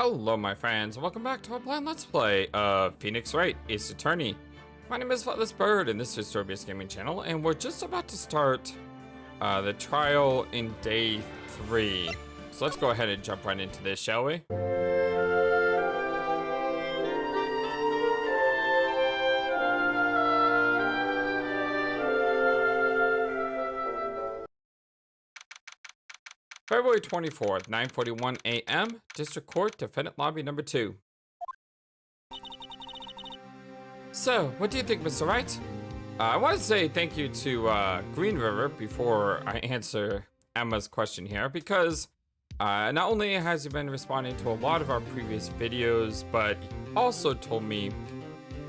Hello my friends, welcome back to our planned Let's Play of Phoenix Wright Ace Attorney. My name is FlightlessBird and this is Story-Based Gaming Channel, and we're just about to start the trial in day 3. So let's go ahead and jump right into this, shall we? February 24th, 9:41 a.m., District Court, Defendant Lobby number 2. So, what do you think, Mr. Wright? I want to say thank you to Green River before I answer Emma's question here, because not only has he been responding to a lot of our previous videos, but also told me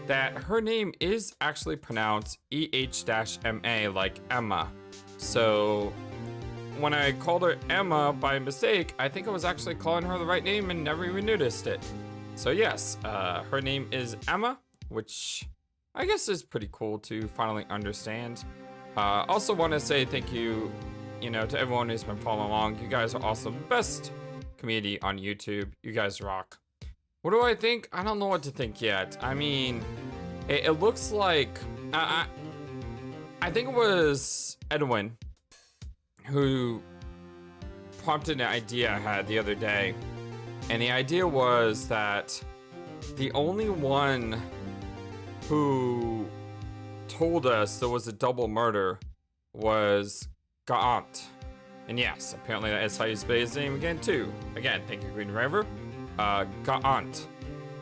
that her name is actually pronounced EH-MA, like Emma. So when I called her Emma by mistake, I think I was actually calling her the right name and never even noticed it. So yes, her name is Emma, which I guess is pretty cool to finally understand. Also want to say thank you, to everyone who's been following along. You guys are awesome. Best community on YouTube. You guys rock. What do I think? I don't know what to think yet. I mean, it looks like I think it was Edwin who prompted an idea I had the other day. And the idea was that the only one who told us there was a double murder was Gaunt. And yes, apparently that is how you spell his name again too. Again, thank you, Green River. Gaunt.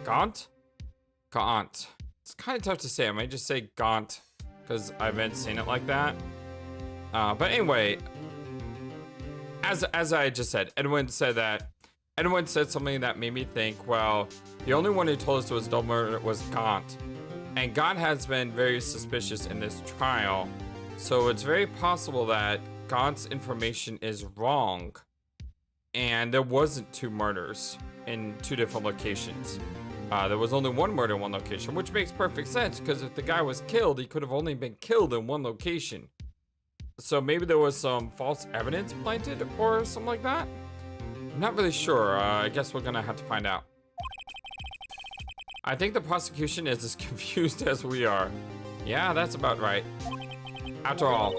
Gaunt? Gaunt. It's kind of tough to say. I might just say Gaunt because I've been saying it like that. But anyway, as I just said, Edwin said something that made me think, well, the only one who told us it was double murder was Gaunt. And Gaunt has been very suspicious in this trial. So it's very possible that Gaunt's information is wrong. And there wasn't 2 murders in 2 different locations. There was only 1 murder in 1 location, which makes perfect sense because if the guy was killed, he could have only been killed in 1 location. So maybe there was some false evidence planted or something like that? I'm not really sure. I guess we're gonna have to find out. I think the prosecution is as confused as we are. Yeah, that's about right. After all,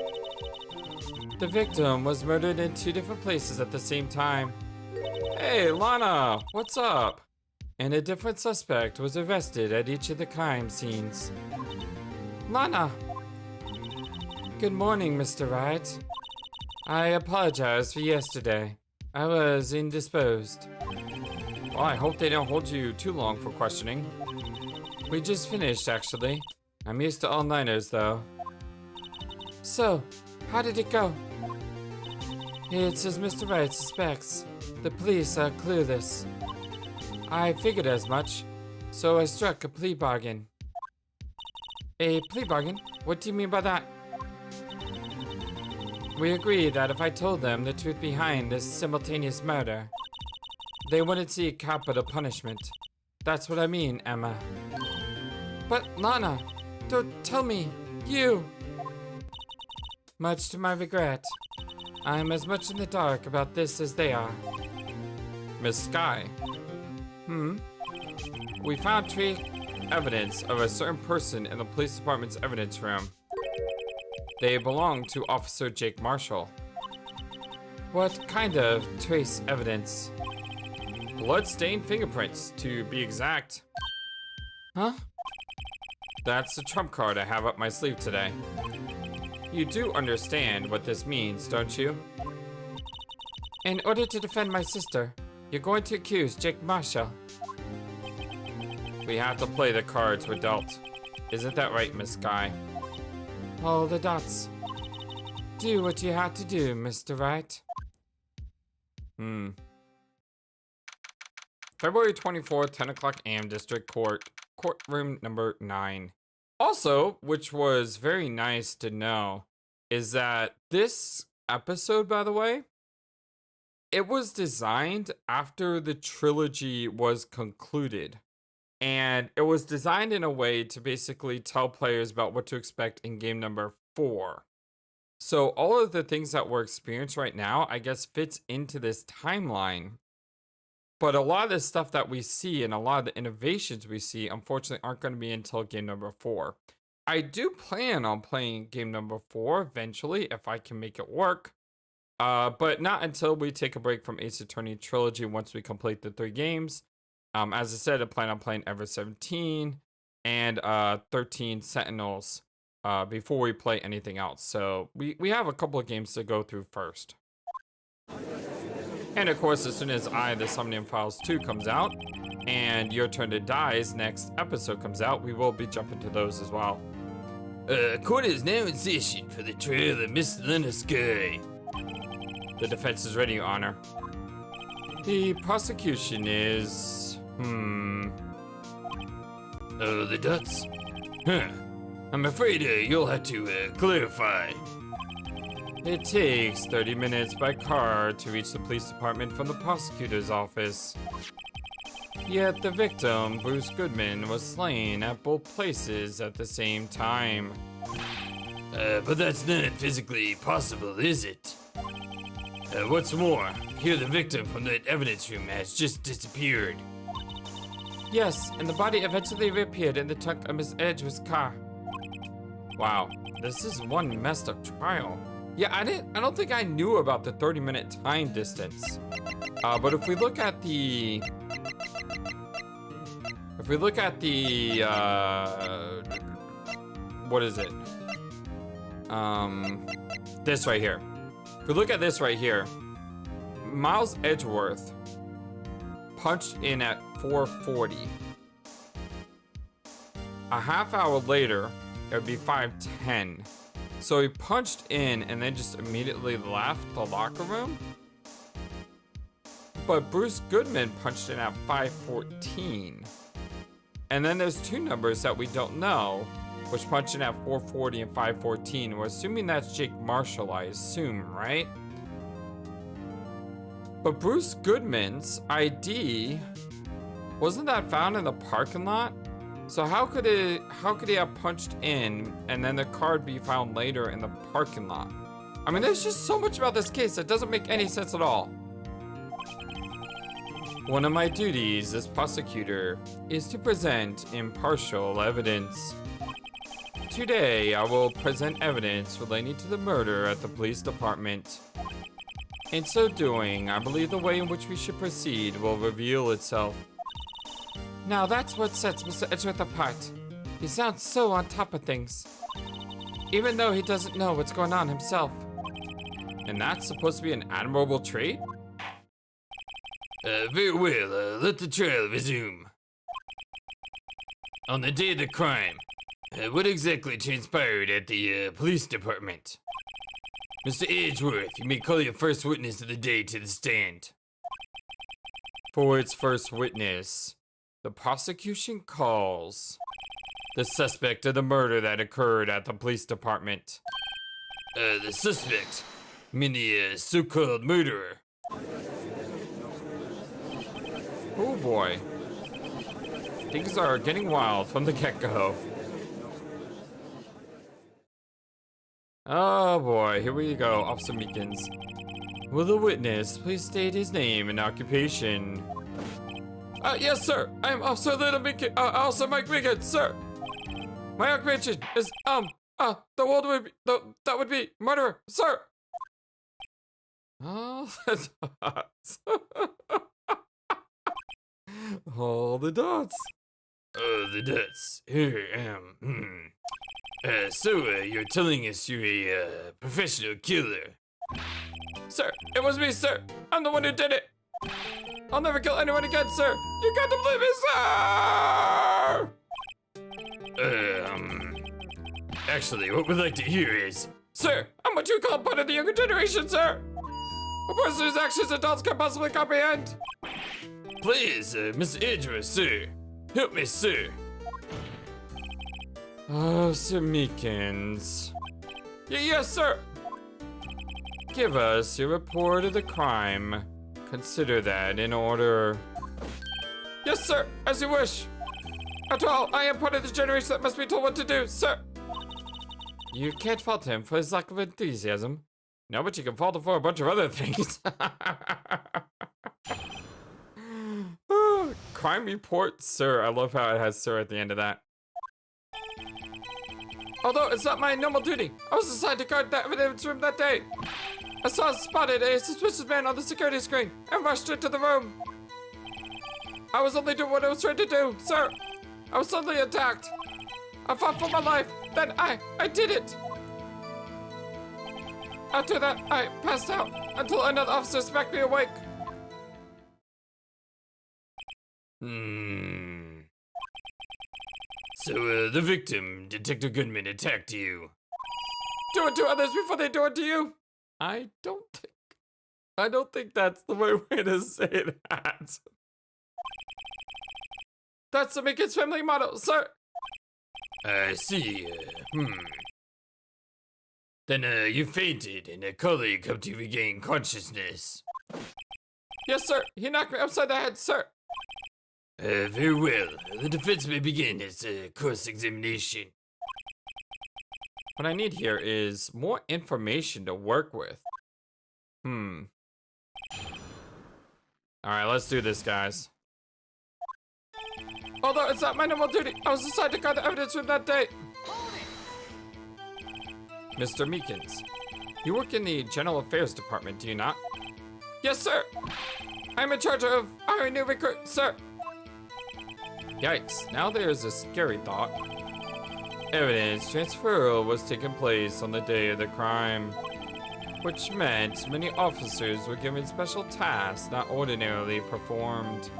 the victim was murdered in 2 different places at the same time. Hey, Lana, what's up? And a different suspect was arrested at each of the crime scenes. Lana! Good morning, Mr. Wright. I apologize for yesterday. I was indisposed. Well, I hope they don't hold you too long for questioning. We just finished, actually. I'm used to all-nighters, though. So, how did it go? It's as Mr. Wright suspects. The police are clueless. I figured as much, so I struck a plea bargain. A plea bargain? What do you mean by that? We agreed that if I told them the truth behind this simultaneous murder, they wouldn't see capital punishment. That's what I mean, Emma. But Lana, don't tell me, you! Much to my regret, I'm as much in the dark about this as they are. Miss Sky. We found trace evidence of a certain person in the police department's evidence room. They belong to Officer Jake Marshall. What kind of trace evidence? Blood-stained fingerprints, to be exact. Huh? That's the trump card I have up my sleeve today. You do understand what this means, don't you? In order to defend my sister, you're going to accuse Jake Marshall. We have to play the cards we're dealt. Isn't that right, Miss Sky? All the dots. Do what you have to do, Mr. Wright. February 24th, 10 o'clock a.m. District Court, courtroom number 9. Also, which was very nice to know, is that this episode, by the way, it was designed after the trilogy was concluded. And it was designed in a way to basically tell players about what to expect in game number 4. So all of the things that we're experiencing right now, I guess, fits into this timeline But a lot of the stuff that we see and a lot of the innovations we see, unfortunately, aren't going to be until game number 4. I do plan on playing game number 4 eventually, if I can make it work. But not until we take a break from Ace Attorney Trilogy once we complete the 3 games. As I said, I plan on playing Ever 17 and 13 Sentinels before we play anything else. So we have a couple of games to go through first. And of course, as soon as The Somnium Files 2 comes out and Your Turn to Die's next episode comes out, we will be jumping to those as well. Court is now in session for the trial of Miss Lena Sky. The defense is ready, Your Honor. The prosecution is... Oh, the dots? Huh. I'm afraid you'll have to clarify. It takes 30 minutes by car to reach the police department from the prosecutor's office. Yet the victim, Bruce Goodman, was slain at both places at the same time. But that's not physically possible, is it? What's more, here the victim from that evidence room has just disappeared. Yes, and the body eventually reappeared in the trunk of Miss Edgeworth's car. Wow, this is one messed up trial. Yeah, I don't think I knew about the 30-minute time distance. But if we look at the... what is it? This right here. If we look at this right here, Miles Edgeworth punched in at 4:40. A half hour later, it would be 5:10. So he punched in and then just immediately left the locker room. But Bruce Goodman punched in at 5:14. And then there's 2 numbers that we don't know, which punched in at 4:40 and 5:14. We're assuming that's Jake Marshall, I assume, right? But Bruce Goodman's ID, wasn't that found in the parking lot? So how could he have punched in and then the card be found later in the parking lot? I mean, there's just so much about this case that doesn't make any sense at all. One of my duties as prosecutor is to present impartial evidence. Today, I will present evidence relating to the murder at the police department. In so doing, I believe the way in which we should proceed will reveal itself. Now that's what sets Mr. Edgeworth apart. He sounds so on top of things, even though he doesn't know what's going on himself. And that's supposed to be an admirable trait? Very well, let the trial resume. On the day of the crime, what exactly transpired at the police department? Mr. Edgeworth, you may call your first witness of the day to the stand. For its first witness, the prosecution calls the suspect of the murder that occurred at the police department. The suspect? You mean the so-called murderer? Oh boy. Things are getting wild from the get-go. Oh boy, here we go, Officer Meekins. Will the witness please state his name and occupation? Yes, sir. I am Officer Officer Mike Meekins, sir. My occupation is that would be murderer, sir. Oh, the dots. All the dots. Oh, the dots. Here, so you're telling us you're a professional killer? Sir, it was me, sir. I'm the one who did it. I'll never kill anyone again, sir. You got to believe me, sir. Actually, what we'd like to hear is... Sir, I'm what you call part of the younger generation, sir. A person whose actions adults can possibly comprehend. Please, Miss Edgeworth, sir. Help me, sir. Oh, Sir Meekins. Yes, sir. Give us your report of the crime. Consider that in order. Yes, sir, as you wish. After all, I am part of the generation that must be told what to do, sir. You can't fault him for his lack of enthusiasm. No, but you can fault him for a bunch of other things. crime report, sir. I love how it has sir at the end of that. Although it's not my normal duty, I was assigned to guard the evidence room that day. I spotted a suspicious man on the security screen and rushed into the room. I was only doing what I was trying to do, sir. I was suddenly attacked. I fought for my life. Then I did it. After that, I passed out until another officer smacked me awake. So, the victim, Detective Goodman, attacked you. Do it to others before they do it to you. I don't think that's the right way to say that. That's the Mickey's family motto, sir. I see. Then, you fainted, and a colleague helped you regain consciousness. Yes, sir. He knocked me upside the head, sir. Very well. The defense may begin its cross-examination. What I need here is more information to work with. Alright, let's do this, guys. Although it's not my normal duty, I was assigned to guard the evidence room that day. Mr. Meekins, you work in the General Affairs Department, do you not? Yes, sir. I'm in charge of hiring new recruits, sir. Yikes, now there's a scary thought. Evidence transfer was taking place on the day of the crime, which meant many officers were given special tasks not ordinarily performed.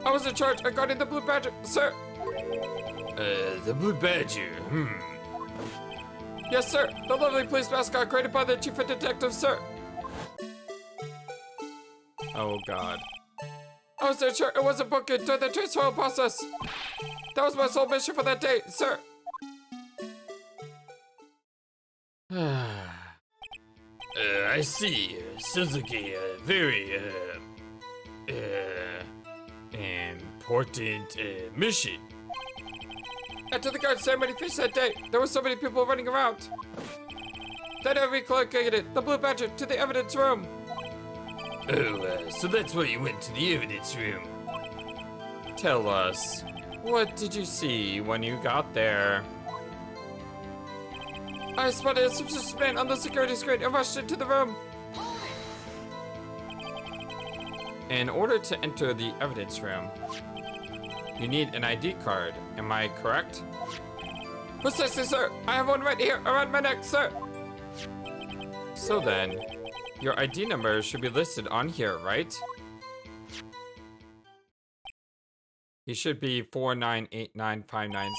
I was in charge of guarding the Blue Badger, sir. The Blue Badger, Yes, sir. The lovely police mascot created by the chief of detectives, sir. Oh, God. I was sure it wasn't booked during the transfer process. That was my sole mission for that day, sir. I see. Sounds like a very, important, mission. After the guard ceremony finished that day, there were so many people running around. Then I relocated the Blue Badger to the evidence room. Oh, so that's why you went to the evidence room. Tell us, what did you see when you got there? I spotted a suspicious man on the security screen and rushed into the room. In order to enter the evidence room, you need an ID card, am I correct? Precisely, sir. I have one right here around my neck, sir. So then, your ID number should be listed on here, right? It should be 4989596.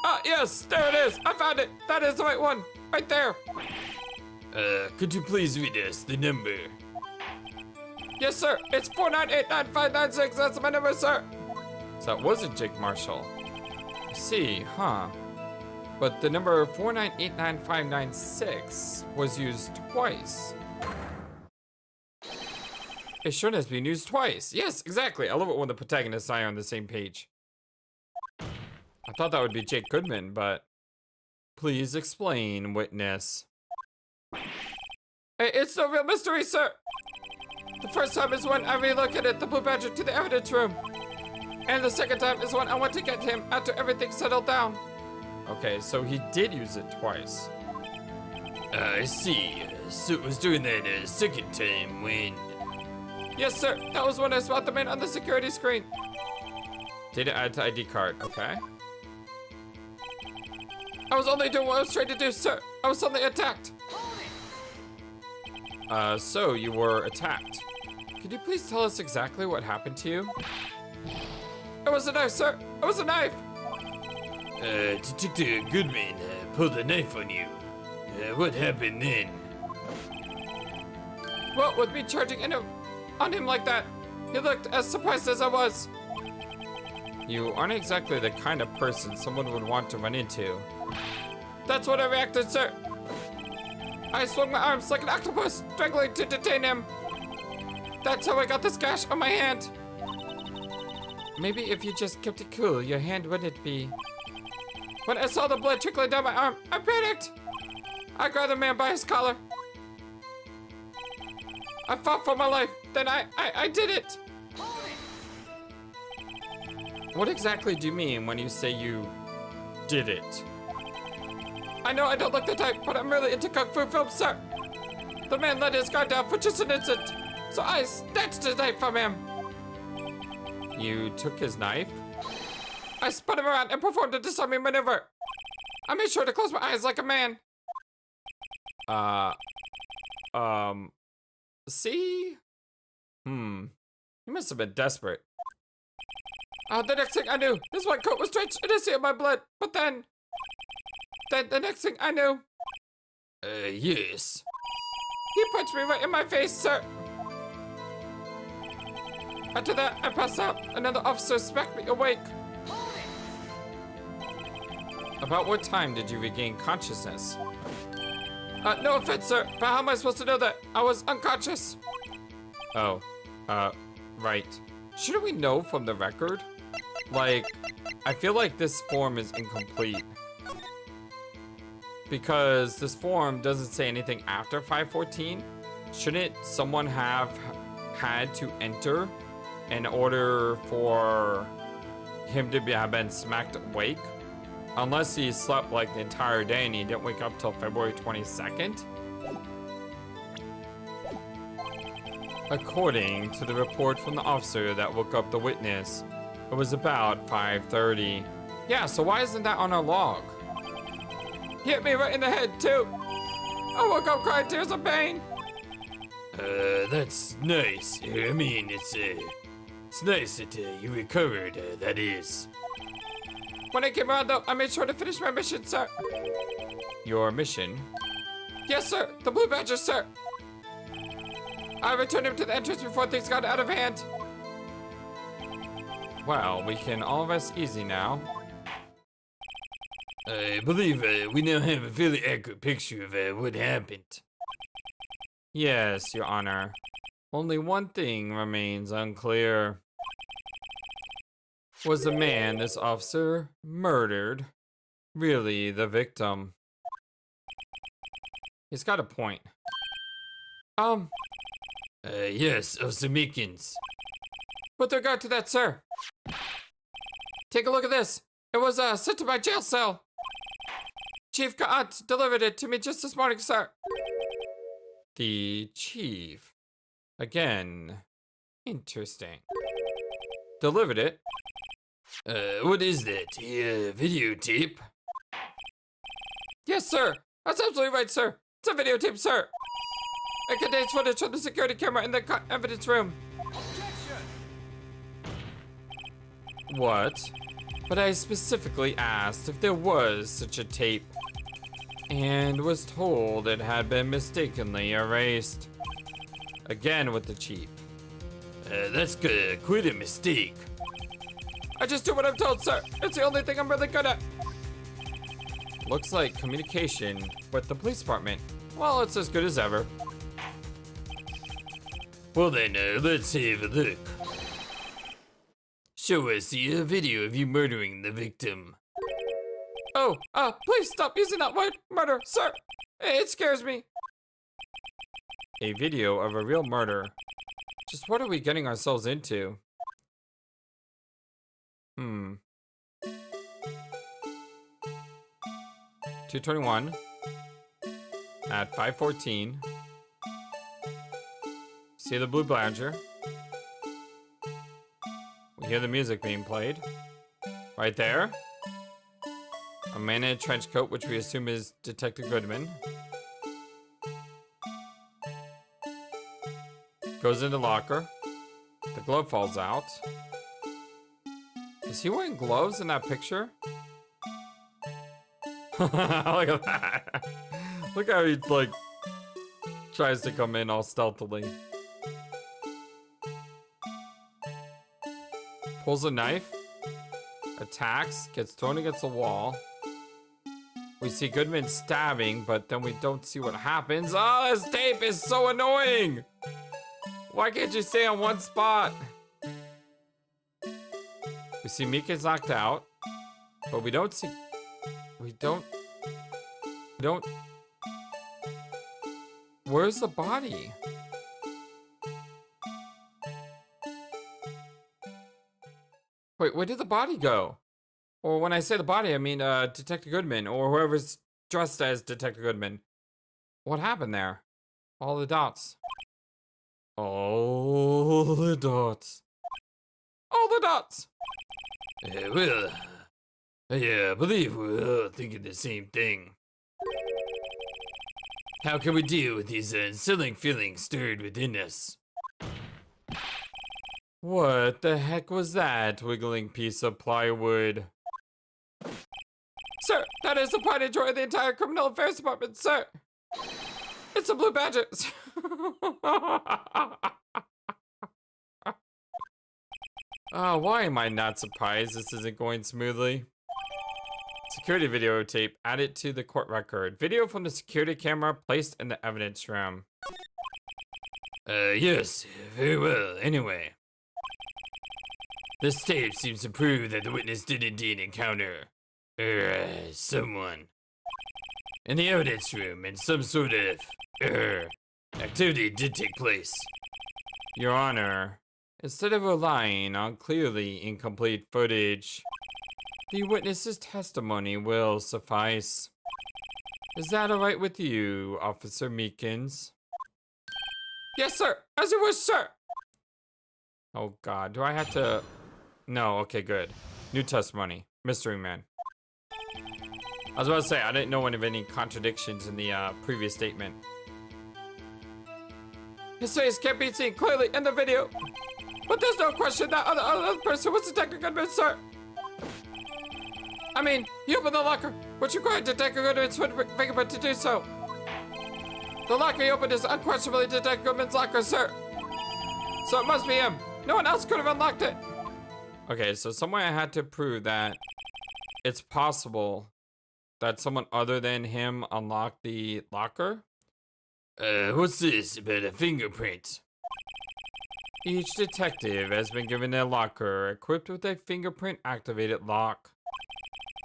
Ah, yes, there it is. I found it. That is the right one. Right there. Could you please read us the number? Yes, sir. It's 4989596. That's my number, sir. So that wasn't Jake Marshall. I see, huh? But the number 4989596 was used twice. It sure has been used twice. Yes, exactly. I love it when the protagonists and I are on the same page. I thought that would be Jake Goodman, but please explain, witness. Hey, it's no real mystery, sir. The first time is when I relocated the Blue Badger to the evidence room. And the second time is when I went to get him after everything settled down. Okay, so he did use it twice. I see. So it was during that second time when... Yes, sir. That was when I spotted the man on the security screen. Data add to ID card. Okay. I was only doing what I was trying to do, sir. I was suddenly attacked. So you were attacked. Could you please tell us exactly what happened to you? It was a knife, sir. It was a knife. Detective Goodman pulled a knife on you. What happened then? Well, with me charging on him like that, he looked as surprised as I was. You aren't exactly the kind of person someone would want to run into. That's what I reacted, sir. I swung my arms like an octopus, struggling to detain him. That's how I got this gash on my hand. Maybe if you just kept it cool, your hand wouldn't be. When I saw the blood trickling down my arm, I panicked. I grabbed the man by his collar. I fought for my life. Then I did it. What exactly do you mean when you say you did it? I know I don't look the type, but I'm really into kung fu films, sir. The man let his guard down for just an instant, so I snatched his knife from him. You took his knife? I spun him around and performed a disarming maneuver. I made sure to close my eyes like a man. See? He must have been desperate. The next thing I knew, his white coat was drenched in a sea of my blood. But then the next thing I knew... Yes. He punched me right in my face, sir. After that, I passed out. Another officer smacked me awake. About what time did you regain consciousness? No offense, sir, but how am I supposed to know that? I was unconscious. Oh, right. Shouldn't we know from the record? Like, I feel like this form is incomplete. Because this form doesn't say anything after 514. Shouldn't someone have had to enter in order for him to have been smacked awake? Unless he slept like the entire day and he didn't wake up till February 22nd? According to the report from the officer that woke up the witness, it was about 5:30. Yeah, so why isn't that on our log? He hit me right in the head, too. I woke up crying tears of pain. That's nice. I mean, it's nice that you recovered, that is. When I came around, though, I made sure to finish my mission, sir. Your mission? Yes, sir. The Blue Badger, sir. I returned him to the entrance before things got out of hand. Well, we can all rest easy now. I believe we now have a fairly accurate picture of what happened. Yes, Your Honor. Only one thing remains unclear. Was the man this officer murdered really the victim? He's got a point. Yes, Officer Meekins. With regard to that, sir. Take a look at this. It was sent to my jail cell. Chief Ka'at delivered it to me just this morning, sir. The chief. Again. Interesting. Delivered it? What is that? A videotape? Yes, sir. That's absolutely right, sir. It's a videotape, sir. It contains footage from the security camera in the evidence room. Objection! What? But I specifically asked if there was such a tape and was told it had been mistakenly erased. Again with the chief. That's quite a mistake. I just do what I'm told, sir. It's the only thing I'm really good at. Looks like communication with the police department. Well, it's as good as ever. Well then, let's have a look. Show us the video of you murdering the victim. Oh, please stop using that word, murder, sir. It scares me. A video of a real murder. Just what are we getting ourselves into? 221 at 5:14. See the Blue Badger. We hear the music being played. Right there. A man in a trench coat, which we assume is Detective Goodman. Goes into locker. The glove falls out. Is he wearing gloves in that picture? Look at that. Look how he, like, tries to come in all stealthily. Pulls a knife. Attacks. Gets thrown against the wall. We see Goodman stabbing, but then we don't see what happens. Oh, this tape is so annoying! Why can't you stay on one spot? We see Mika's knocked out, but we don't see... We don't... Where's the body? Wait, where did the body go? Or when I say the body, I mean Detective Goodman or whoever's dressed as Detective Goodman. What happened there? All the dots. All the dots. All the dots. Well, I believe we're all thinking the same thing. How can we deal with these unsettling feelings stirred within us? What the heck was that wiggling piece of plywood? Sir, that is the pride and joy of the entire criminal affairs department, sir. It's the Blue Badgers. Why am I not surprised this isn't going smoothly? Security videotape added to the court record. Video from the security camera placed in the evidence room. Yes, very well. Anyway, this tape seems to prove that the witness did indeed encounter, someone in the evidence room, and some sort of, activity did take place. Your Honor, instead of relying on clearly incomplete footage, the witness's testimony will suffice. Is that alright with you, Officer Meekins? Yes, sir. As you wish, sir. Oh, God. Do I have to... No. Okay, good. New testimony. Mystery Man. I was about to say, I didn't know of any contradictions in the previous statement. His face can't be seen clearly in the video. But there's no question that other person was Detective Goodman, sir. I mean, he opened the locker, which required Detective Goodman's fingerprint to do so. The locker he opened is unquestionably Detective Goodman's locker, sir. So it must be him. No one else could have unlocked it. Okay, so somewhere I had to prove that it's possible that someone other than him unlocked the locker. What's this about a fingerprint? Each detective has been given a locker equipped with a fingerprint-activated lock.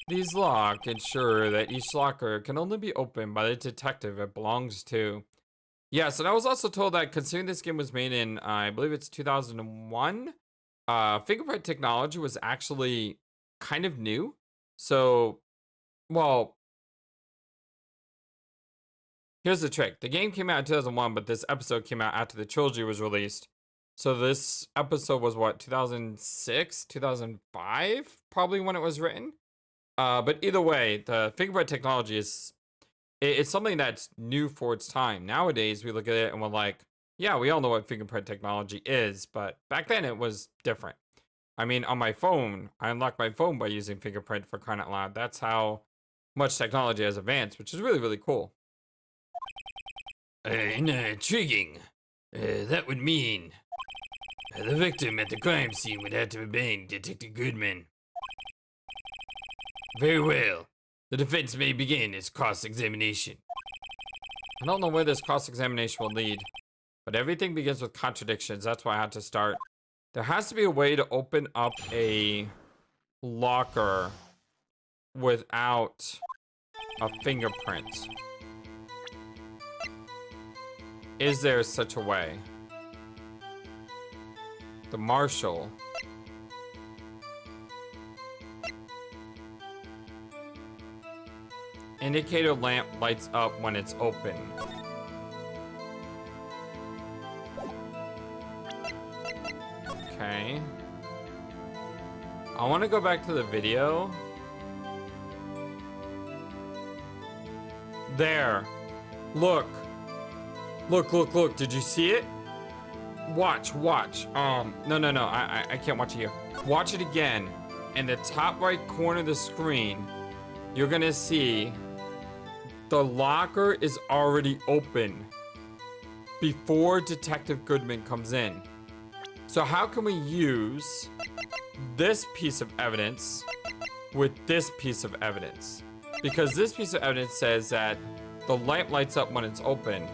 These locks ensure that each locker can only be opened by the detective it belongs to. Yes, and I was also told that considering this game was made in, I believe it's 2001, fingerprint technology was actually kind of new. So, well, here's the trick. The game came out in 2001, but this episode came out after the trilogy was released. So this episode was what, 2006, 2005, probably when it was written. But either way, the fingerprint technology it's something that's new for its time. Nowadays, we look at it and we're like, yeah, we all know what fingerprint technology is, but back then it was different. I mean, on my phone, I unlocked my phone by using fingerprint, for crying out loud. That's how much technology has advanced, which is really, really cool. Intriguing. That would mean the victim at the crime scene would have to have been Detective Goodman. Very well. The defense may begin its cross-examination. I don't know where this cross-examination will lead, but everything begins with contradictions. That's why I had to start. There has to be a way to open up a locker without a fingerprint. Is there such a way? The marshal. Indicator lamp lights up when it's open. Okay. I want to go back to the video. There. Look. Look, look, look. Did you see it? Watch, watch. No. I can't watch it here. Watch it again. In the top right corner of the screen, you're gonna see the locker is already open before Detective Goodman comes in. So how can we use this piece of evidence with this piece of evidence? Because this piece of evidence says that the lamp lights up when it's open,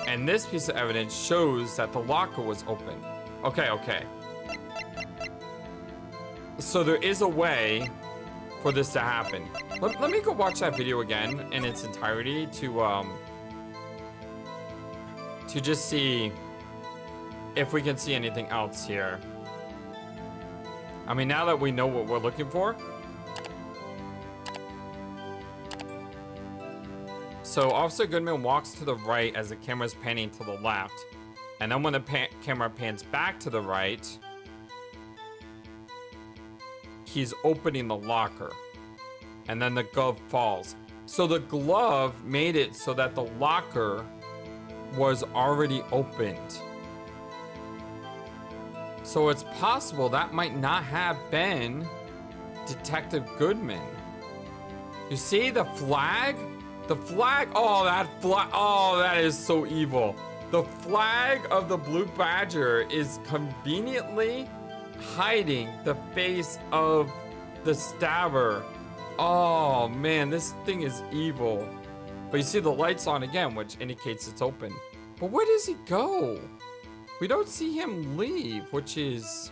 and this piece of evidence shows that the locker was open. Okay. So there is a way for this to happen. Let me go watch that video again in its entirety to just see if we can see anything else here. I mean, now that we know what we're looking for. So Officer Goodman walks to the right as the camera's panning to the left. And then when the camera pans back to the right, he's opening the locker. And then the glove falls. So the glove made it so that the locker was already opened. So it's possible that might not have been Detective Goodman. You see the flag? The flag, oh, that is so evil. The flag of the Blue Badger is conveniently hiding the face of the stabber. Oh man, this thing is evil. But you see the lights on again, which indicates it's open. But where does he go? We don't see him leave, which is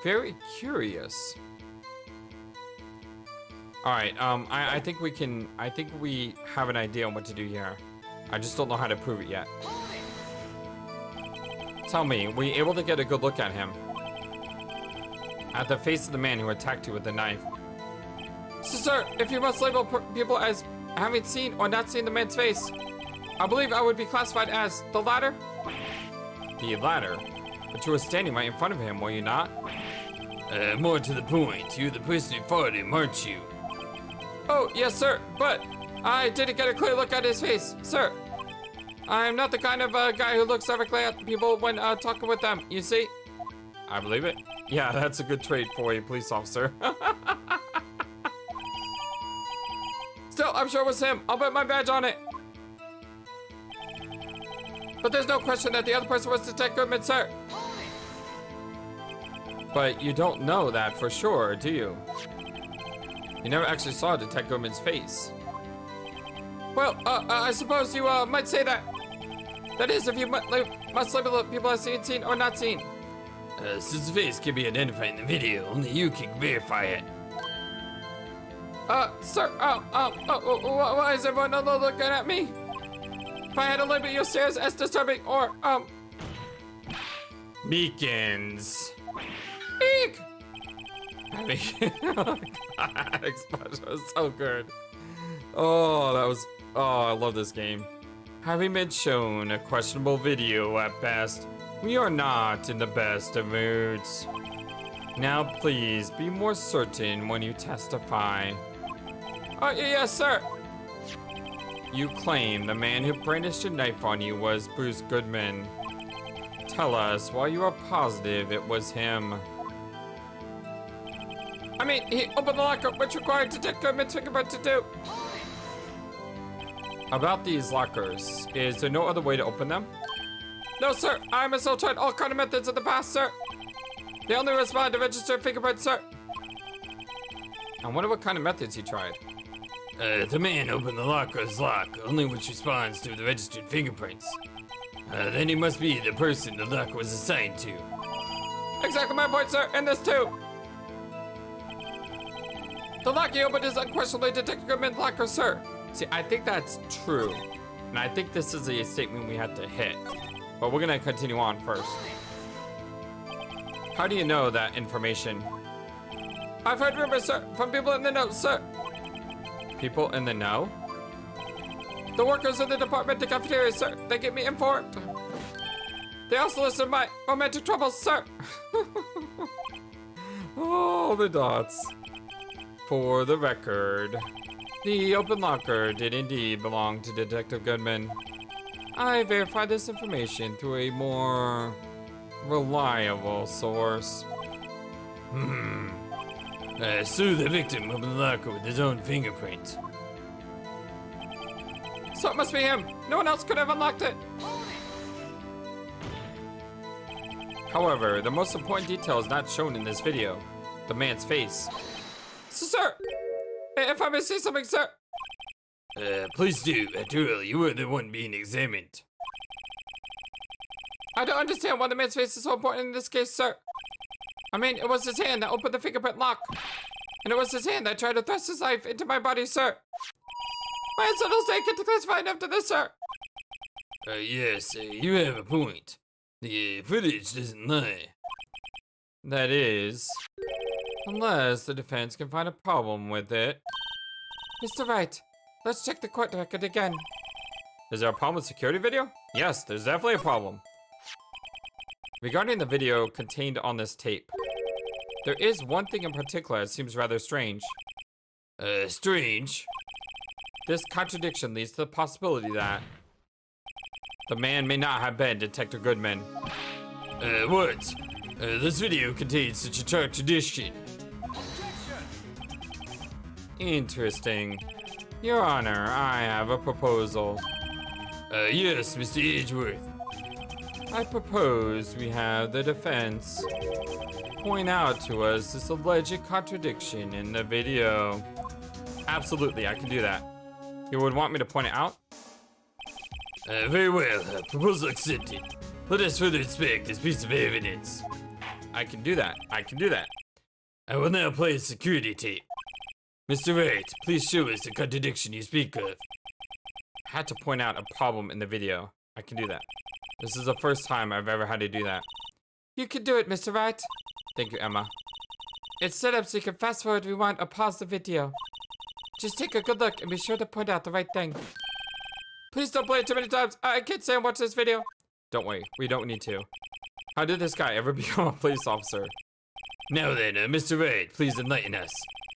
very curious. All right, I think we have an idea on what to do here. I just don't know how to prove it yet. Tell me, were you able to get a good look at him? At the face of the man who attacked you with the knife. So, sir, if you must label people as having seen or not seen the man's face, I believe I would be classified as the latter? The latter? But you were standing right in front of him, were you not? More to the point, you're the person who fought him, aren't you? Oh, yes, sir, but I didn't get a clear look at his face, sir. I'm not the kind of guy who looks directly at people when talking with them, you see? I believe it. Yeah, that's a good trait for a police officer. Still, I'm sure it was him. I'll bet my badge on it. But there's no question that the other person was Detective Goodman, sir. But you don't know that for sure, do you? You never actually saw Detective Goodman's face. Well, I suppose you might say that. That is, if you must label people as seen or not seen. Since the face can be identified in the video, only you can verify it. Sir, why is everyone looking at me? If I had to label your stares as disturbing or, Meekins. Eek! I mean, oh God, that expression was so good. Oh, I love this game. Having been shown a questionable video at best, we are not in the best of moods. Now please be more certain when you testify. Oh, yes, sir. You claim the man who brandished a knife on you was Bruce Goodman. Tell us why you are positive it was him. I mean, he opened the locker, which required Detective Goodman's fingerprint to do. About these lockers, is there no other way to open them? No, sir. I myself tried all kind of methods in the past, sir. They only respond to registered fingerprints, sir. I wonder what kind of methods he tried. The man opened the locker's lock, only which responds to the registered fingerprints. Then he must be the person the lock was assigned to. Exactly my point, sir, and this too. The lock he opened is unquestionably Detective Goodman's locker, sir. See, I think that's true. And I think this is a statement we had to hit. But we're gonna continue on first. How do you know that information? I've heard rumors, sir, from people in the know, sir. People in the know? The workers in the department, the cafeteria, sir. They get me informed. They also listen to my romantic troubles, sir. Oh, the dots. For the record, the open locker did indeed belong to Detective Goodman. I verified this information through a more reliable source. So the victim opened the locker with his own fingerprint. So it must be him. No one else could have unlocked it. However, the most important detail is not shown in this video. The man's face. So, sir, if I may say something, sir. Please do. After all, you were the one being examined. I don't understand why the man's face is so important in this case, sir. I mean, it was his hand that opened the fingerprint lock. And it was his hand that tried to thrust his knife into my body, sir. My incidental state get classified after this, sir. Yes, you have a point. The footage doesn't lie. That is, Unless the defense can find a problem with it. Mr. Wright, let's check the court record again. Is there a problem with security video? Yes, there's definitely a problem. Regarding the video contained on this tape, there is one thing in particular that seems rather strange. Strange? This contradiction leads to the possibility that the man may not have been Detective Goodman. What? This video contains such a contradiction. Interesting. Your Honor, I have a proposal. Yes, Mr. Edgeworth. I propose we have the defense point out to us this alleged contradiction in the video. Absolutely, I can do that. You would want me to point it out? Very well. Proposal accepted. Let us further inspect this piece of evidence. I can do that. I can do that. I will now play a security tape. Mr. Wright, please show us the contradiction you speak of. I had to point out a problem in the video. I can do that. This is the first time I've ever had to do that. You can do it, Mr. Wright. Thank you, Emma. It's set up so you can fast forward, rewind, or pause the video. Just take a good look and be sure to point out the right thing. Please don't play it too many times. I can't say and watch this video. Don't worry, we don't need to. How did this guy ever become a police officer? Now then, Mr. Wright, please enlighten us.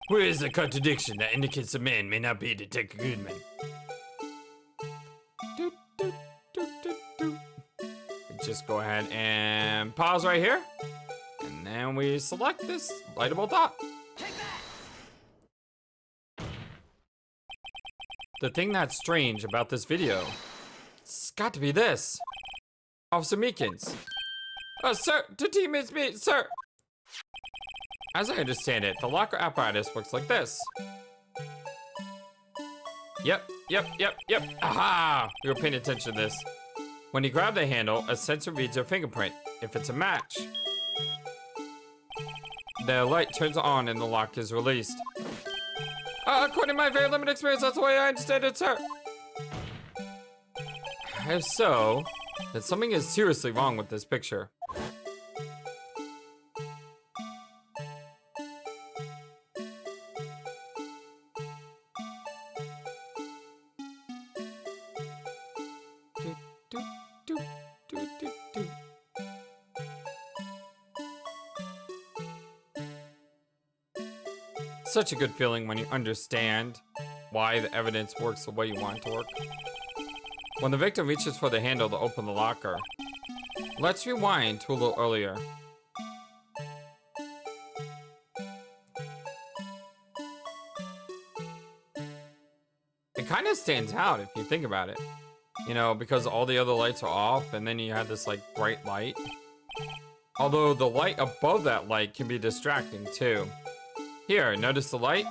Where is the contradiction that indicates a man may not be Detective Goodman? Just go ahead and pause right here. And then we select this lightable dot. The thing that's strange about this video, it's got to be this. Officer Meekins. Sir, the team is me, sir. As I understand it, the locker apparatus works like this. Yep. Aha! We were paying attention to this. When you grab the handle, a sensor reads your fingerprint. If it's a match, the light turns on and the lock is released. According to my very limited experience, that's the way I understand it, sir. If so, then something is seriously wrong with this picture. Such a good feeling when you understand why the evidence works the way you want it to work. When the victim reaches for the handle to open the locker, let's rewind to a little earlier. It kind of stands out if you think about it. You know, because all the other lights are off and then you have this like bright light. Although the light above that light can be distracting too. Here, notice the light?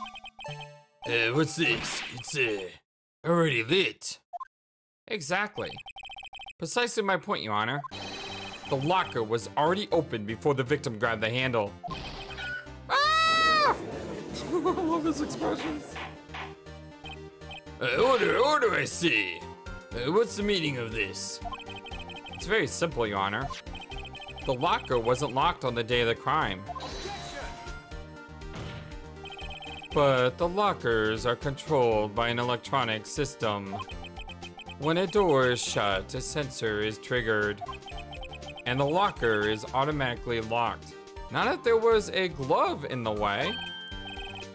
What's this? It's, already lit. Exactly. Precisely my point, Your Honor. The locker was already open before the victim grabbed the handle. Ah! I love his expressions. Order, I see. What's the meaning of this? It's very simple, Your Honor. The locker wasn't locked on the day of the crime. But the lockers are controlled by an electronic system. When a door is shut, a sensor is triggered, and the locker is automatically locked. Not if there was a glove in the way.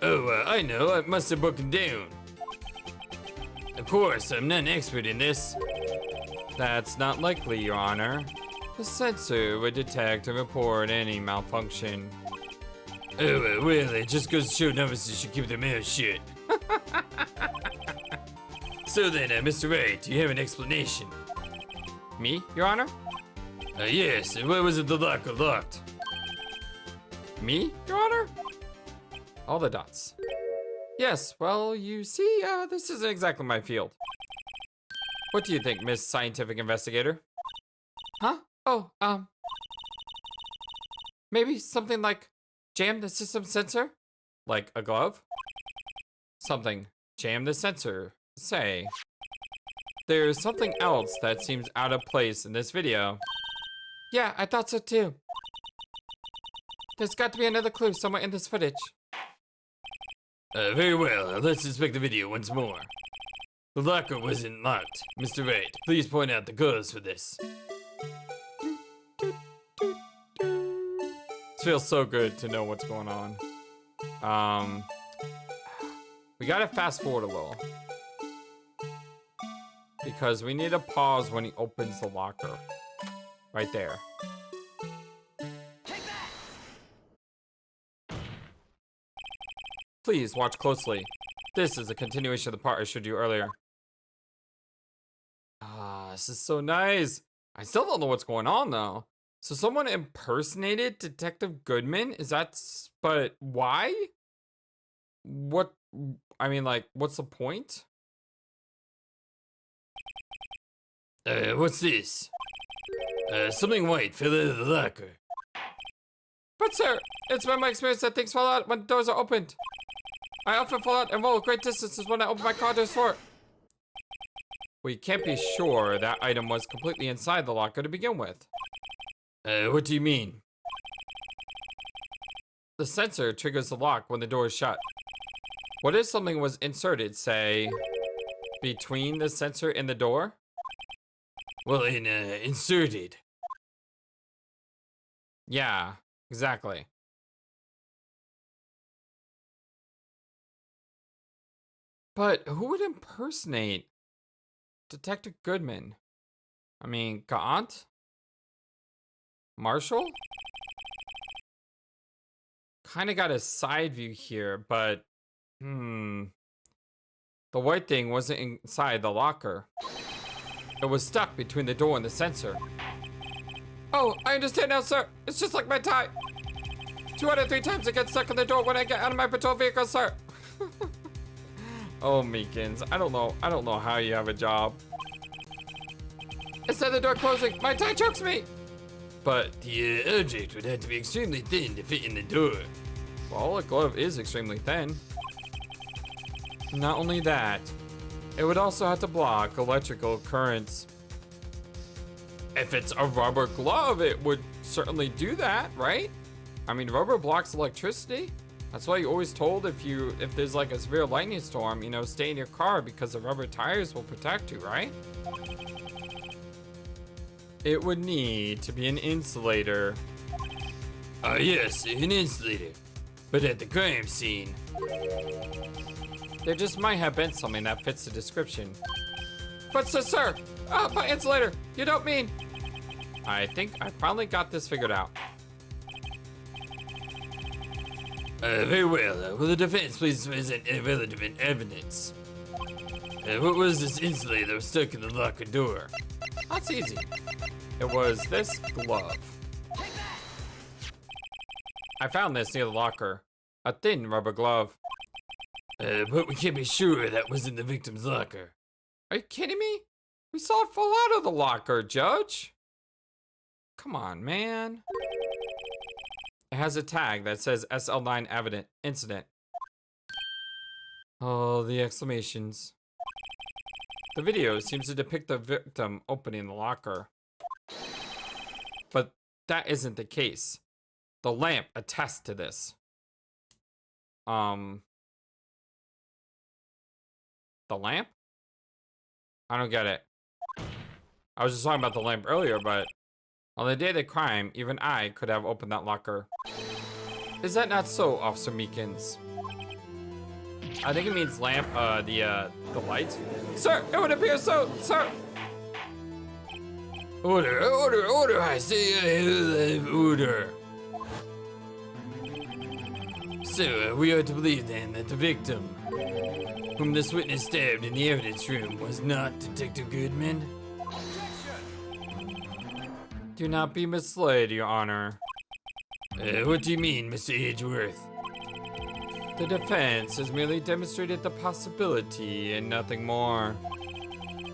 Oh, I know, it must have broken down. Of course, I'm not an expert in this. That's not likely, Your Honor. The sensor would detect and report any malfunction. Oh, well, it just goes to show novices should keep their mouths shut. So then, Mr. Wright, do you have an explanation? Me, Your Honor? Yes, and why wasn't the locker locked? Me, Your Honor? All the dots. Yes, well, you see, this isn't exactly my field. What do you think, Miss Scientific Investigator? Huh? Oh, maybe something like jam the system sensor? Like a glove? Something. Jam the sensor. Say. There's something else that seems out of place in this video. Yeah, I thought so too. There's got to be another clue somewhere in this footage. Very well. Let's inspect the video once more. The locker wasn't locked. Mr. Wright, please point out the cause for this. It feels so good to know what's going on. We gotta fast forward a little. Because we need to pause when he opens the locker. Right there. Please watch closely. This is a continuation of the part I showed you earlier. This is so nice. I still don't know what's going on though. So someone impersonated Detective Goodman? But why? What, I mean, like, what's the point? What's this? Something white fell out of the locker. But sir, it's been my experience that things fall out when doors are opened. I often fall out and roll great distances when I open my car doors for it. We can't be sure that item was completely inside the locker to begin with. What do you mean? The sensor triggers the lock when the door is shut. What if something was inserted, say, between the sensor and the door? Well, inserted. Yeah, exactly. But who would impersonate Detective Goodman? I mean, Gaunt? Marshall? Kind of got a side view here, but the white thing wasn't inside the locker. It was stuck between the door and the sensor. Oh, I understand now, sir. It's just like my tie. 2 out of 3 times it gets stuck in the door when I get out of my patrol vehicle, sir. Oh, Meekins, I don't know how you have a job. Instead of the door closing, my tie chokes me. But the object would have to be extremely thin to fit in the door. Well, a glove is extremely thin. Not only that, it would also have to block electrical currents. If it's a rubber glove, it would certainly do that, right? I mean, rubber blocks electricity. That's why you always told if there's like a severe lightning storm, you know, stay in your car because the rubber tires will protect you, right? It would need to be an insulator. Yes, an insulator. But at the crime scene, there just might have been something that fits the description. But sir, my insulator, you don't mean... I think I finally got this figured out. Very well. Will the defense please present relevant evidence? What was this insulator that was stuck in the locker door? That's easy. It was this glove. I found this near the locker. A thin rubber glove. But we can't be sure that was in the victim's locker. Are you kidding me? We saw it fall out of the locker, Judge. Come on, man. It has a tag that says SL9 evident incident. Oh, the exclamations. The video seems to depict the victim opening the locker. But that isn't the case. The lamp attests to this. The lamp? I don't get it. I was just talking about the lamp earlier, but on the day of the crime, even I could have opened that locker. Is that not so, Officer Meekins? I think it means lamp, the light. Sir, it would appear so, sir. Order, I say order. So, we are to believe then that the victim, whom this witness stabbed in the evidence room, was not Detective Goodman? Do not be misled, Your Honor. What do you mean, Mr. Edgeworth? The defense has merely demonstrated the possibility and nothing more.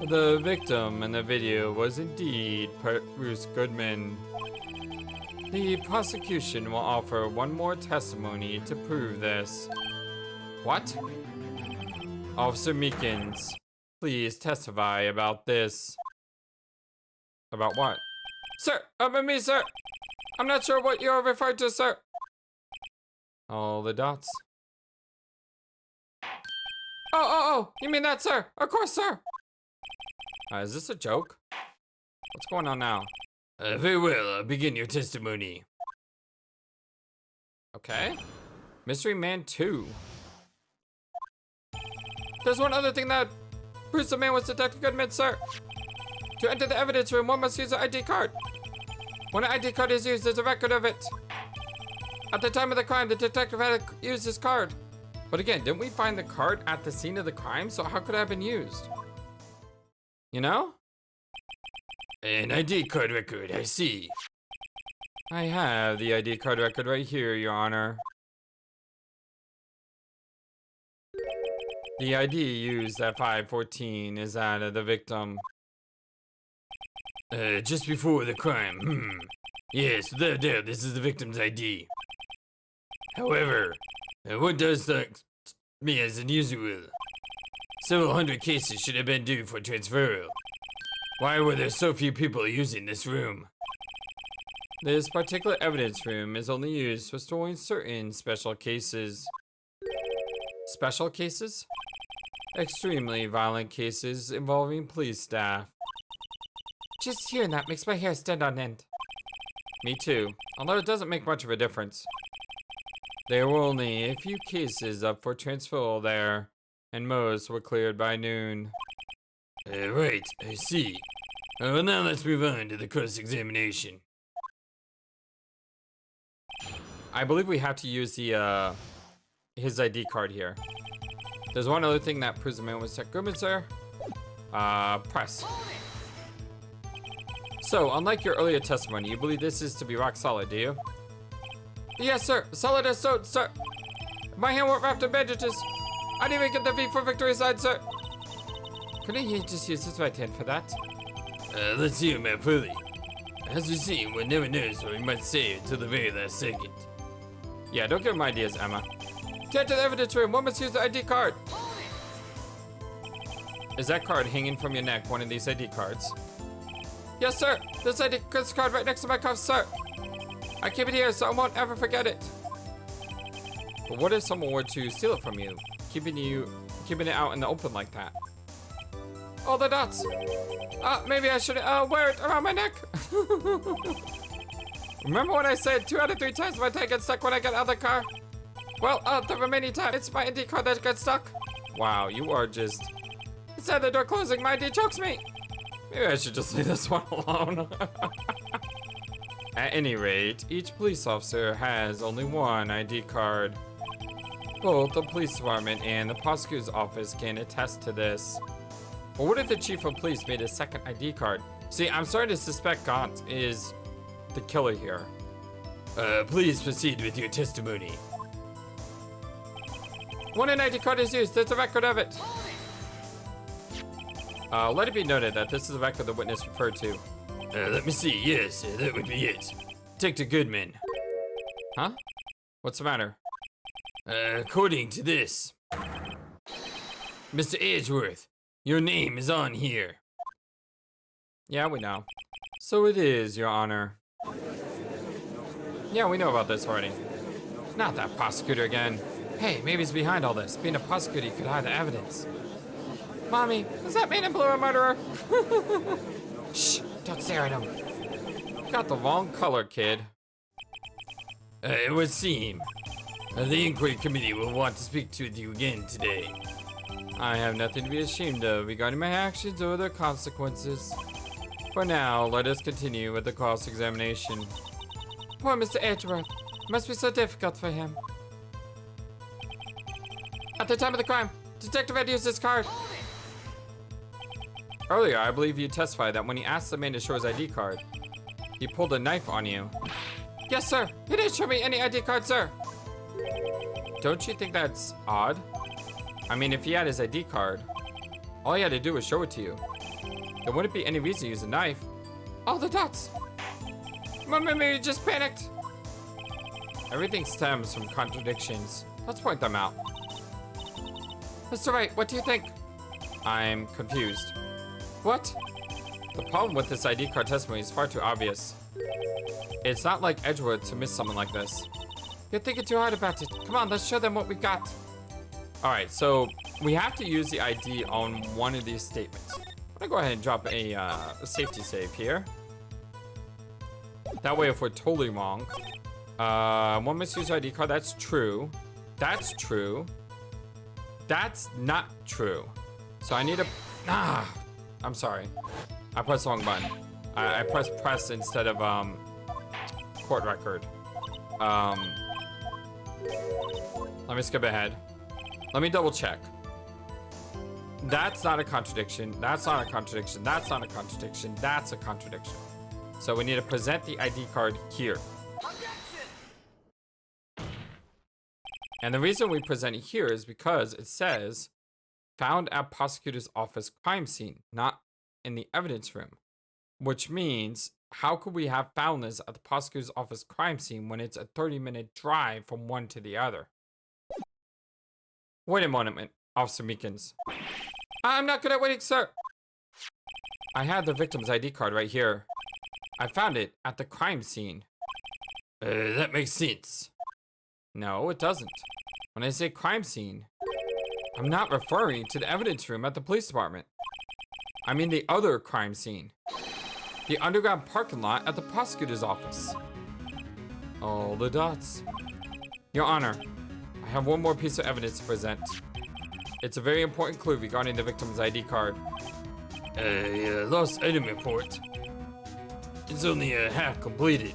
The victim in the video was indeed Bruce Goodman. The prosecution will offer one more testimony to prove this. What? Officer Meekins, please testify about this. About what? Sir, me, sir. I'm not sure what you're referring to, sir. All the dots. Oh, you mean that, sir? Of course, sir. Is this a joke? What's going on now? Very well, begin your testimony. Okay. Mystery Man 2. There's one other thing that proves the man was Detective Goodman, sir. To enter the evidence room, one must use an ID card. When an ID card is used, there's a record of it. At the time of the crime, the detective had used his card. But again, didn't we find the card at the scene of the crime? So how could it have been used? You know? An ID card record, I see. I have the ID card record right here, Your Honor. The ID used at 5:14 is that of the victim. Just before the crime, Yes, without doubt, this is the victim's ID. However, what does strike me as unusual? Several hundred cases should have been due for transferal. Why were there so few people using this room? This particular evidence room is only used for storing certain special cases. Special cases? Extremely violent cases involving police staff. Just hearing that makes my hair stand on end. Me too, although it doesn't make much of a difference. There were only a few cases up for transferal there, and most were cleared by noon. Right, I see. Well, now let's move on to the cross-examination. I believe we have to use the his ID card here. There's one other thing that proves the man was Detective Goodman, sir. Press. So, unlike your earlier testimony, you believe this is to be rock solid, do you? Yes, sir. Solid as stone, sir. My hand weren't wrapped in bandages. I didn't even get the V for victory sign, sir. Couldn't he just use his right hand for that? Let's hear him out fully. As we see, one never knows what he might say until the very last second. Yeah, don't give him ideas, Emma. To enter the evidence room, one must use the ID card. Is that card hanging from your neck, one of these ID cards? Yes, sir. This ID card right next to my cuffs, sir. I keep it here so I won't ever forget it. But what if someone were to steal it from you, keeping it out in the open like that? All the dots. Maybe I should wear it around my neck. Remember when I said 2 out of 3 times my tag gets stuck when I get out of the car? Well, the remaining time, it's my ID card that gets stuck. Wow, you are just... Inside the door closing, my ID chokes me. Maybe I should just leave this one alone. At any rate, each police officer has only one ID card. Both the police department and the prosecutor's office can attest to this. But what if the chief of police made a second ID card? See, I'm starting to suspect Gaunt is the killer here. Please proceed with your testimony. When an ID card is used, there's a record of it. Let it be noted that this is the record the witness referred to. Let me see. Yes, that would be it. Detective Goodman. Huh? What's the matter? According to this, Mr. Edgeworth, your name is on here. Yeah, we know. So it is, Your Honor. Yeah, we know about this already. Not that prosecutor again. Hey, maybe he's behind all this. Being a prosecutor, he could hide the evidence. Mommy, does that mean I'm Blue a murderer? Shh, don't stare at him. You got the wrong color, kid. It would seem the inquiry committee will want to speak to you again today. I have nothing to be ashamed of regarding my actions or their consequences. For now, let us continue with the cross-examination. Poor Mr. Edgeworth. It must be so difficult for him. At the time of the crime, Detective had used his card. Earlier, I believe you testified that when he asked the man to show his ID card, he pulled a knife on you. Yes, sir. He didn't show me any ID card, sir. Don't you think that's odd? I mean, if he had his ID card, all he had to do was show it to you. There wouldn't be any reason to use a knife. All the dots. Maybe he just panicked. Everything stems from contradictions. Let's point them out. Mr. Wright, what do you think? I'm confused. What? The problem with this ID card testimony is far too obvious. It's not like Edgewood to miss someone like this. You're thinking too hard about it. Come on, let's show them what we got. All right, so we have to use the ID on one of these statements. I'm gonna go ahead and drop a safety save here. That way, if we're totally wrong, one misuse ID card. That's true. That's true. That's not true. So I need a. I'm sorry. I pressed the wrong button. I pressed press instead of court record. Let me skip ahead. Let me double check. That's not a contradiction. That's not a contradiction. That's not a contradiction. That's a contradiction. So we need to present the ID card here. And the reason we present it here is because it says found at prosecutor's office crime scene, not in the evidence room. Which means, how could we have found this at the prosecutor's office crime scene when it's a 30-minute drive from one to the other? Wait a moment, Officer Meekins. I'm not good at waiting, sir. I have the victim's ID card right here. I found it at the crime scene. That makes sense. No, it doesn't. When I say crime scene, I'm not referring to the evidence room at the police department. I mean the other crime scene. The underground parking lot at the prosecutor's office. All the dots. Your Honor, I have one more piece of evidence to present. It's a very important clue regarding the victim's ID card. Lost item report. It's only half completed.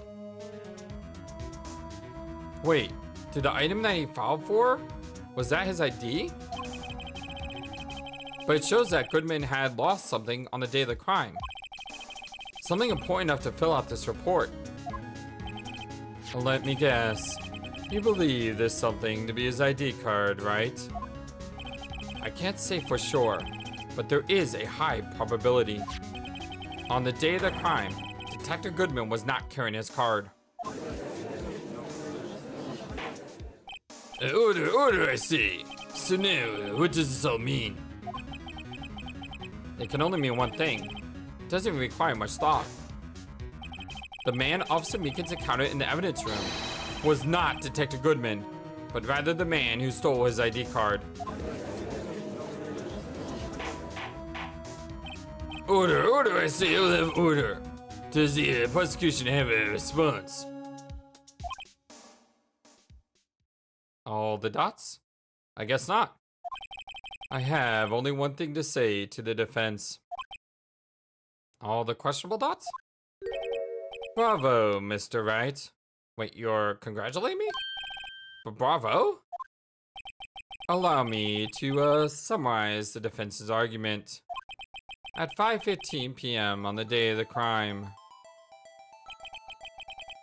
Wait, did the item that he filed for, was that his ID? But it shows that Goodman had lost something on the day of the crime. Something important enough to fill out this report. Let me guess. You believe this something to be his ID card, right? I can't say for sure, but there is a high probability. On the day of the crime, Detective Goodman was not carrying his card. Order, I see. So now, what does this all mean? It can only mean one thing. It doesn't even require much thought. The man Officer Meekins encountered in the evidence room was not Detective Goodman, but rather the man who stole his ID card. Order, I say, I'll have order. Does the prosecution have a response? All the dots? I guess not. I have only one thing to say to the defense. All the questionable dots? Bravo, Mr. Wright. Wait, you're congratulating me? Bravo? Allow me to summarize the defense's argument. At 5:15 p.m. on the day of the crime,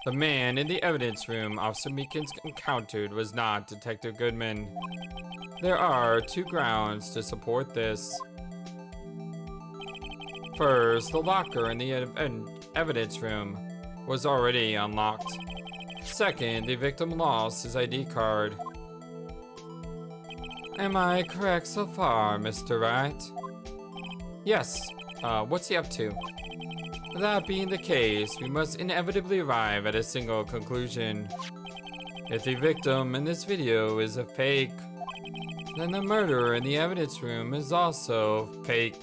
the man in the evidence room Officer Meekins encountered was not Detective Goodman. There are two grounds to support this. First, the locker in the evidence room was already unlocked. Second, the victim lost his ID card. Am I correct so far, Mr. Wright? Yes. What's he up to? That being the case, we must inevitably arrive at a single conclusion. If the victim in this video is a fake, then the murderer in the evidence room is also fake.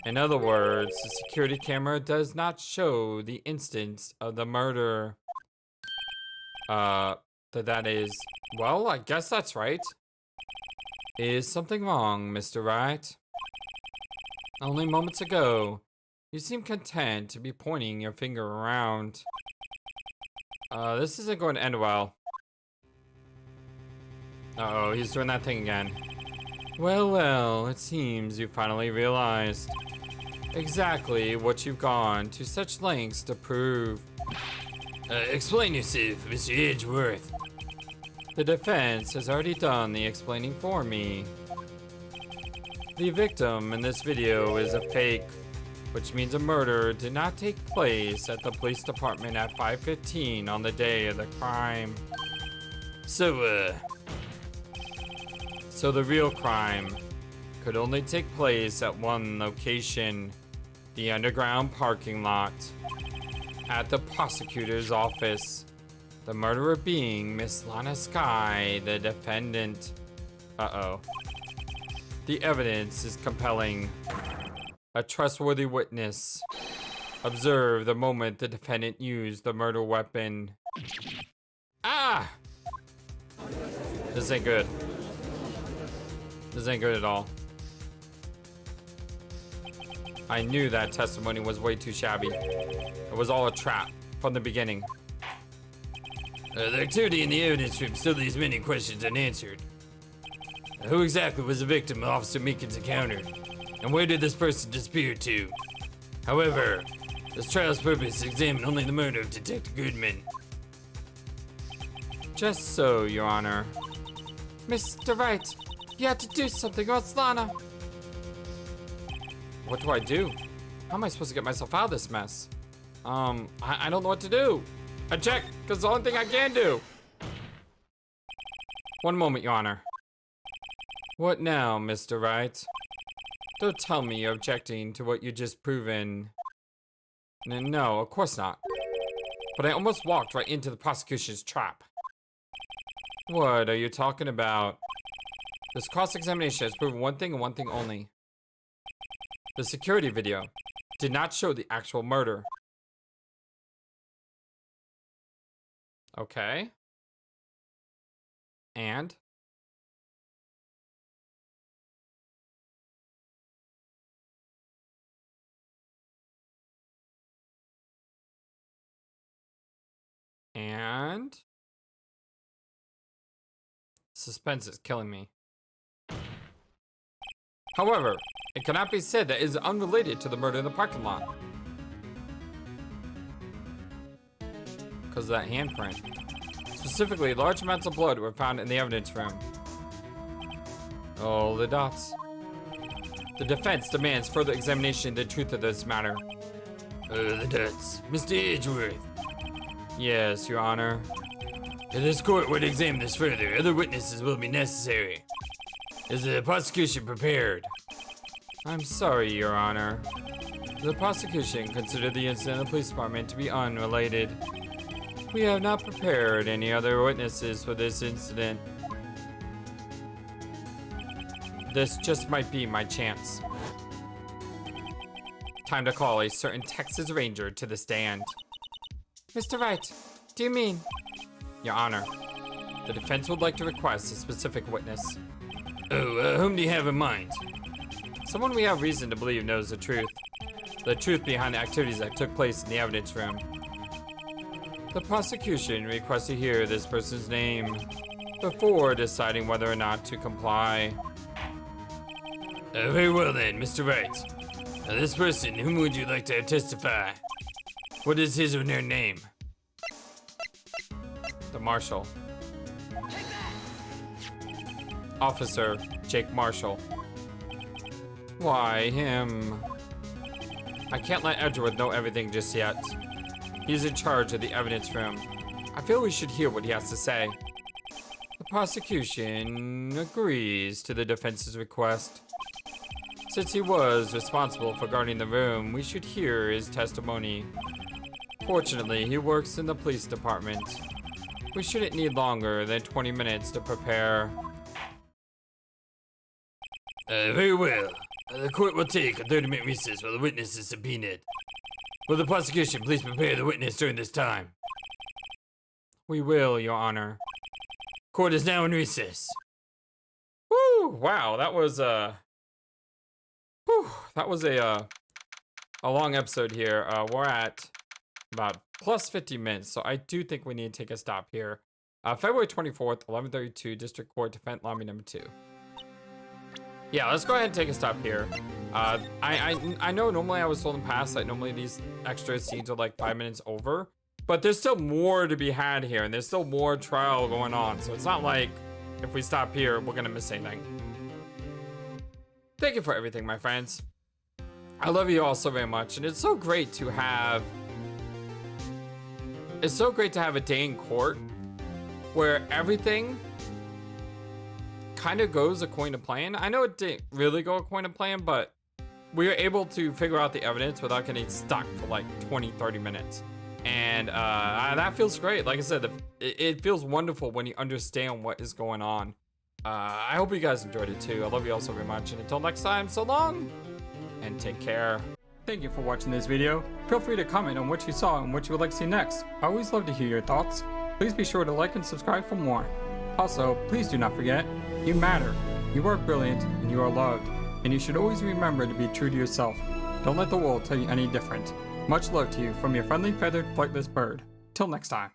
In other words, the security camera does not show the instance of the murder. That is, well, I guess that's right. Is something wrong, Mr. Wright? Only moments ago, you seem content to be pointing your finger around. This isn't going to end well. Uh-oh, he's doing that thing again. Well, it seems you finally realized exactly what you've gone to such lengths to prove. Explain yourself, Mr. Edgeworth. The defense has already done the explaining for me. The victim in this video is a fake, which means a murder did not take place at the police department at 5:15 on the day of the crime. So the real crime could only take place at one location, the underground parking lot at the prosecutor's office. The murderer being Miss Lana Sky, the defendant. Uh-oh. The evidence is compelling. A trustworthy witness observed the moment the defendant used the murder weapon. Ah! This ain't good. This ain't good at all. I knew that testimony was way too shabby. It was all a trap from the beginning. The activity in the evidence room still leaves many questions unanswered. Who exactly was the victim Officer Meekins encountered? And where did this person disappear to? However, this trial's purpose is to examine only the murder of Detective Goodman. Just so, Your Honor. Mr. Wright, you have to do something or it's Lana. What do I do? How am I supposed to get myself out of this mess? I don't know what to do. I check, because it's the only thing I can do. One moment, Your Honor. What now, Mr. Wright? Don't tell me you're objecting to what you just proven. No, of course not. But I almost walked right into the prosecution's trap. What are you talking about? This cross-examination has proven one thing and one thing only. The security video did not show the actual murder. Okay. And? And? Suspense is killing me. However, it cannot be said that it is unrelated to the murder in the parking lot. Because of that handprint. Specifically, large amounts of blood were found in the evidence room. Oh, the dots. The defense demands further examination into the truth of this matter. The dots. Mr. Edgeworth. Yes, Your Honor. If this court were to examine this further, other witnesses will be necessary. Is the prosecution prepared? I'm sorry, Your Honor. The prosecution considered the incident in the police department to be unrelated. We have not prepared any other witnesses for this incident. This just might be my chance. Time to call a certain Texas Ranger to the stand. Mr. Wright, do you mean? Your Honor, the defense would like to request a specific witness. Oh, whom do you have in mind? Someone we have reason to believe knows the truth. The truth behind the activities that took place in the evidence room. The prosecution requests to hear this person's name before deciding whether or not to comply. Very well then, Mr. Wright. This person, whom would you like to testify? What is his or her name? The Marshal. Officer Jake Marshall. Why him? I can't let Edgeworth know everything just yet. He's in charge of the evidence room. I feel we should hear what he has to say. The prosecution agrees to the defense's request. Since he was responsible for guarding the room, we should hear his testimony. Fortunately, he works in the police department. We shouldn't need longer than 20 minutes to prepare. Very well. The court will take a 30-minute recess while the witness is subpoenaed. Will the prosecution please prepare the witness during this time? We will, Your Honor. Court is now in recess. Woo! Wow, that was a long episode here. We're at about plus 50 minutes, so I do think we need to take a stop here. February 24th, 11:32, District Court, Defense Lobby number 2. Yeah, let's go ahead and take a stop here. I know normally I was told in the past that normally these extra scenes are like 5 minutes over, but there's still more to be had here, and there's still more trial going on, so it's not like if we stop here, we're gonna miss anything. Thank you for everything, my friends. I love you all so very much, and it's so great to have a day in court where everything kind of goes according to plan. I know it didn't really go according to plan, but we were able to figure out the evidence without getting stuck for like 20-30 minutes. And that feels great. Like I said, it feels wonderful when you understand what is going on. I hope you guys enjoyed it too. I love you all so very much. And until next time, so long and take care. Thank you for watching this video. Feel free to comment on what you saw and what you would like to see next. I always love to hear your thoughts. Please be sure to like and subscribe for more. Also, please do not forget, you matter. You are brilliant and you are loved. And you should always remember to be true to yourself. Don't let the world tell you any different. Much love to you from your friendly feathered flightless bird. Till next time.